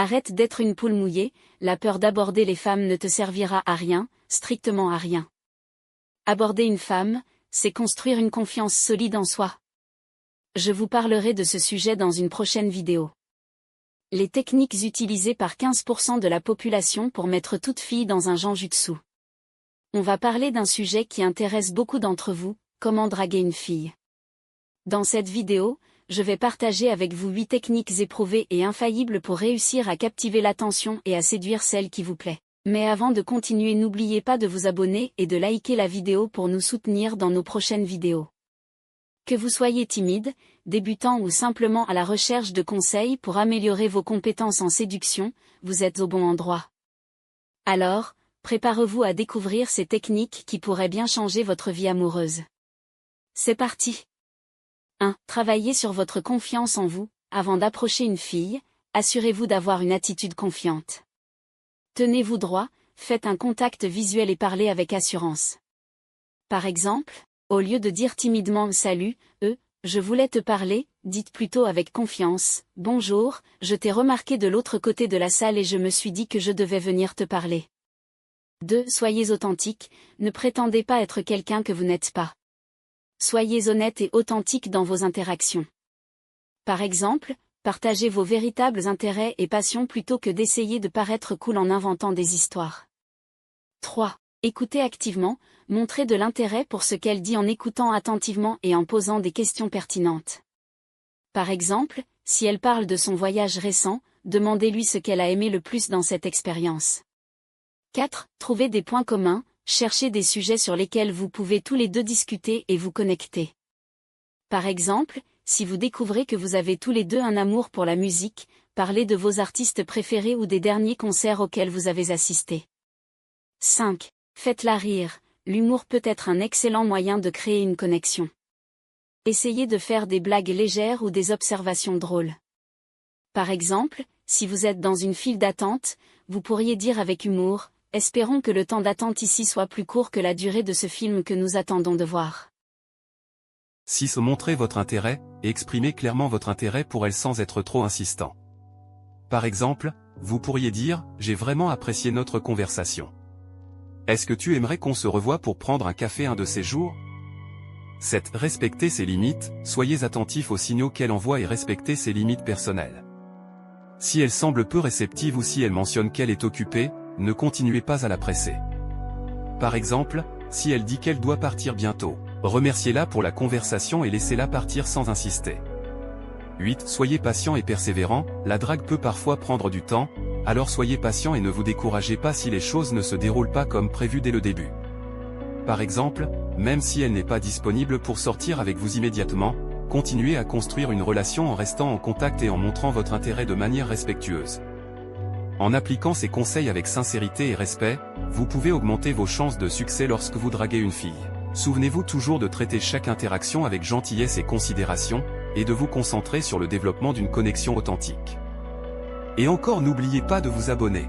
Arrête d'être une poule mouillée, la peur d'aborder les femmes ne te servira à rien, strictement à rien. Aborder une femme, c'est construire une confiance solide en soi. Je vous parlerai de ce sujet dans une prochaine vidéo. Les techniques utilisées par 15% de la population pour mettre toute fille dans un genjutsu. On va parler d'un sujet qui intéresse beaucoup d'entre vous, comment draguer une fille. Dans cette vidéo, je vais partager avec vous 8 techniques éprouvées et infaillibles pour réussir à captiver l'attention et à séduire celle qui vous plaît. Mais avant de continuer, n'oubliez pas de vous abonner et de liker la vidéo pour nous soutenir dans nos prochaines vidéos. Que vous soyez timide, débutant ou simplement à la recherche de conseils pour améliorer vos compétences en séduction, vous êtes au bon endroit. Alors, préparez-vous à découvrir ces techniques qui pourraient bien changer votre vie amoureuse. C'est parti! 1. Travaillez sur votre confiance en vous. Avant d'approcher une fille, assurez-vous d'avoir une attitude confiante. Tenez-vous droit, faites un contact visuel et parlez avec assurance. Par exemple, au lieu de dire timidement « Salut, je voulais te parler », dites plutôt avec confiance « Bonjour, je t'ai remarqué de l'autre côté de la salle et je me suis dit que je devais venir te parler. » 2. Soyez authentique, ne prétendez pas être quelqu'un que vous n'êtes pas. Soyez honnête et authentique dans vos interactions. Par exemple, partagez vos véritables intérêts et passions plutôt que d'essayer de paraître cool en inventant des histoires. 3. Écoutez activement, montrez de l'intérêt pour ce qu'elle dit en écoutant attentivement et en posant des questions pertinentes. Par exemple, si elle parle de son voyage récent, demandez-lui ce qu'elle a aimé le plus dans cette expérience. 4. Trouvez des points communs, cherchez des sujets sur lesquels vous pouvez tous les deux discuter et vous connecter. Par exemple, si vous découvrez que vous avez tous les deux un amour pour la musique, parlez de vos artistes préférés ou des derniers concerts auxquels vous avez assisté. 5. Faites-la rire, l'humour peut être un excellent moyen de créer une connexion. Essayez de faire des blagues légères ou des observations drôles. Par exemple, si vous êtes dans une file d'attente, vous pourriez dire avec humour « Espérons que le temps d'attente ici soit plus court que la durée de ce film que nous attendons de voir. » 6. Montrez votre intérêt, et exprimez clairement votre intérêt pour elle sans être trop insistant. Par exemple, vous pourriez dire « J'ai vraiment apprécié notre conversation. Est-ce que tu aimerais qu'on se revoie pour prendre un café un de ces jours ?» 7. Respectez ses limites, soyez attentif aux signaux qu'elle envoie et respectez ses limites personnelles. Si elle semble peu réceptive ou si elle mentionne qu'elle est occupée, ne continuez pas à la presser. Par exemple, si elle dit qu'elle doit partir bientôt, remerciez-la pour la conversation et laissez-la partir sans insister. 8. Soyez patient et persévérant, la drague peut parfois prendre du temps, alors soyez patient et ne vous découragez pas si les choses ne se déroulent pas comme prévu dès le début. Par exemple, même si elle n'est pas disponible pour sortir avec vous immédiatement, continuez à construire une relation en restant en contact et en montrant votre intérêt de manière respectueuse. En appliquant ces conseils avec sincérité et respect, vous pouvez augmenter vos chances de succès lorsque vous draguez une fille. Souvenez-vous toujours de traiter chaque interaction avec gentillesse et considération, et de vous concentrer sur le développement d'une connexion authentique. Et encore, n'oubliez pas de vous abonner.